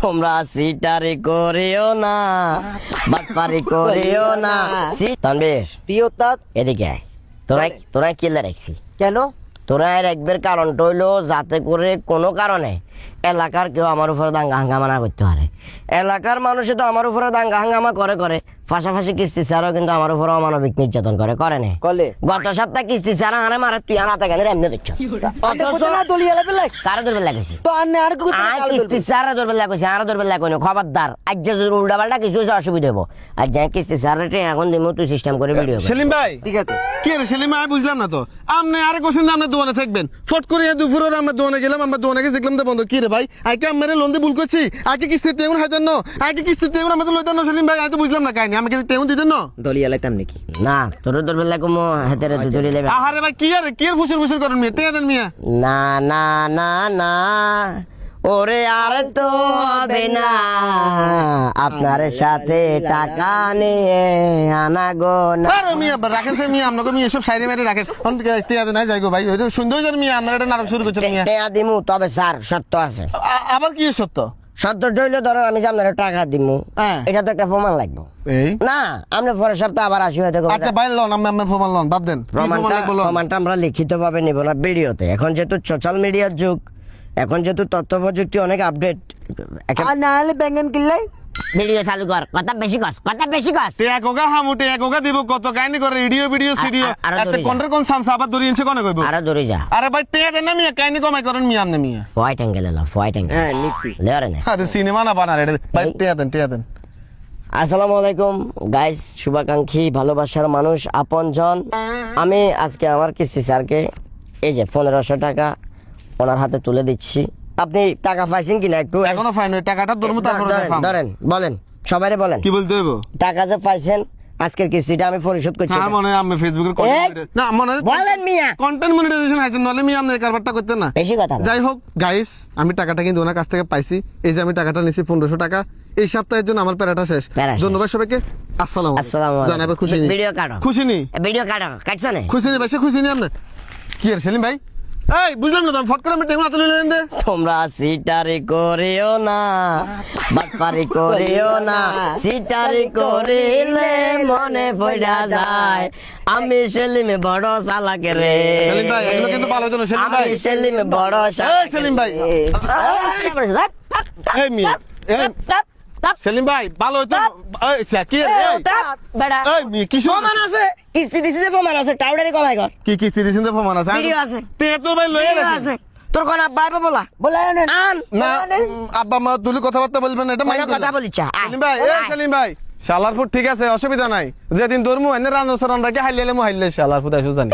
তোমরা সিটারি করিও না, বাটপারি করিও না। তানবীর তুই ওস্তাদ এদিকে আয়। তোরা কিলে রাখছি কেন? তোরা রাখবের কারণটা হইলো যাতে করে কোনো কারণে এলাকার কেউ আমার উপরে দাঙ্গা হাঙ্গামা না করতে পারে। এলাকার মানুষে তো আমার উপরে দাঙ্গা হাঙ্গামা করে পাশাপাশি কিস্তি স্যারও কিন্তু আমার উপরে অমানবিক নির্যাতন করে না। কলে গত সপ্তাহে কিস্তি স্যার আরে মারে তুই আনাতে গেলে এমনি দেখছো কারো ধরবে লাগেছি তো আন্নে আর কত কিস্তি স্যার ধরবে লাগছে আর ধরবে লাগবে খবরদার। আজ যদি উল্টা পাল্টা কিছু হয়েছে অসুবিধা হবো। আর যাই কিস্তি স্যার এখন দিমু তুই সিস্টেম করে ভিডিও সেলিম ভাই ঠিক আছে। কি রে সেলিম ভাই বুঝলাম না তো আপনি আরে কোশ্চেন আপনি দোকানে থাকবেন ফট করে দুপুরে আমরা দোকানে গেলাম আমরা দোকানে গিয়ে দেখলাম তো বন্ধ কি রে ভাই আইকে আমার লোন দিয়ে ভুল করছি আইকে কিস্তির তেমন হাইতেন না আইকে কিস্তির তেমন আমাদের লইতেন না সেলিম ভাই আমি তো বুঝলাম না কাহিনী আমাকে তেমন দিতেন না দলিয়া লাইতাম নাকি? না তোর ধরবে লাগবো হাতে তুই ধরে লেবে আহারে ভাই কি আর ফুসুর ফুসুর করেন মিয়া টেয়া দেন মিয়া না না না না ওরে আর তো হবে না আপনার সাথে টাকা নিয়ে আনা গো না। আরে মিয়া রাখেন সে মিয়া আপনাকে মিয়া সব সাইডে মেরে রাখেন টেয়া দেন যাই গো ভাই ওই সুন্দর জান মিয়া আপনারা এটা নাটক শুরু করছেন মিয়া টাকা দিমু তবে স্যার সত্য আছে। আবার কি সত্য সত্য হইলে ধরো আমি যে আপনার টাকা দিমু হ্যাঁ। এটা তো একটা প্রমাণ লাগবে। এই না আমরা পরের সপ্তাহে আবার আসি হয়তো আচ্ছা ভাই লোন আমি ফোন লোন বাদ দেন প্রমাণটা আমরা লিখিত ভাবে নিব না ভিডিওতে। এখন যেহেতু সোশ্যাল মিডিয়ার যুগ, এখন যেহেতু তথ্য প্রযুক্তি অনেক আপডেট, একটা আর না হলে ব্যাঙ্গন কিল্লাই ভিডিও চালু কর। কথা বেশি কস তে একগা হামুটে একগা দিব কত কাহিনী করে ভিডিও সিডিও আরো এত দৌড়ে যা। কোনটার কোন সামসা আবার দরিয়েছে কোনে কইবো আরো দূরে যা। আরে ভাই তে দেন না মিয়া কাহিনী কমাই করেন মিয়া আমনে মিয়া হোয়াইট অ্যাঙ্গেল এলো হোয়াইট অ্যাঙ্গেল হ্যাঁ লিখবি লেয়ারে না। আরে সিনেমা না বানারে ভাই তে দেন আসসালামু আলাইকুম গাইস, শুভাকাঙ্ক্ষী ভালোবাসার মানুষ আপনজন। আমি আজকে আমার কিস্তি স্যারকে এই যে 1500 টাকা ওনার হাতে তুলে দিচ্ছি। আপনি টাকা পাইছেন কিনা একটু এখনো ফাইন ওই টাকাটা দরমু তারপরে দেখাম ধরেন বলেন সবাইরে বলেন কি বলতে হইব টাকা যে পাইছেন আজকের কিস্তিটা আমি পরিশোধ করছি। হ্যাঁ মনে আমি ফেসবুকের না মনে বলেন মিয়া কন্টেন্ট মনিটাইজেশন আছে নলে মিয়া আপনি কারবারটা করতেন না বেশি কথা বলেন। যাই হোক গাইস আমি টাকাটা কিন্তু ওনার কাছ থেকে পাইছি এই যে আমি টাকাটা নিছি 1500 টাকা এই সপ্তাহের জন্য আমার প্যারাটা শেষ প্যারা শেষ। ধন্যবাদ সবাইকে আসসালামু আসসালামু আলাইকুম। জানাবে খুশি নি ভিডিও কাটো খুশি নি ভিডিও কাটছো না খুশি নি ভাই খুশি নি আপনি কি আর সেলিম ভাই এই বুঝলাম না ফট করে আমি টেমা তুলে নেন দে তোমরা সিটারি করিও না, বাটপারি করিও না। সিটারি করিলে মনে পড়া যায় আমি সেলিমে বড় চালাক রে। সেলিম ভাই এগুলো কিন্তু ভালো জন্য সেলিম ভাই আমি সেলিমে বড় এই সেলিম ভাই এই মিয়া এই সেলিম ভাই ভালো হইতো এই সাকির এই এই মিয়া কি প্রমাণ আছে, কিস্তি দিছি যে প্রমাণ আছে, টাউডারি কমাই কর। কি সিরিজের তো প্রমাণ আছে ভিডিও আছে, তে তো ভাই লয়ে ভিডিও গেছে আছে। তোর কোন আব্বা আইবা বলা বলে আনেন আন না আব্বা মা তুলি কথাবার্তা বলবেন এটা কোন মাইন্ড কথা বলিছা সেলিম ভাই এই সেলিম ভাই শালারপুর ঠিক আছে অসুবিধা নাই যেদিন ধর্ম এনে রান রাখে হাইলে মু হাইলে শালারপুর আইসো জানি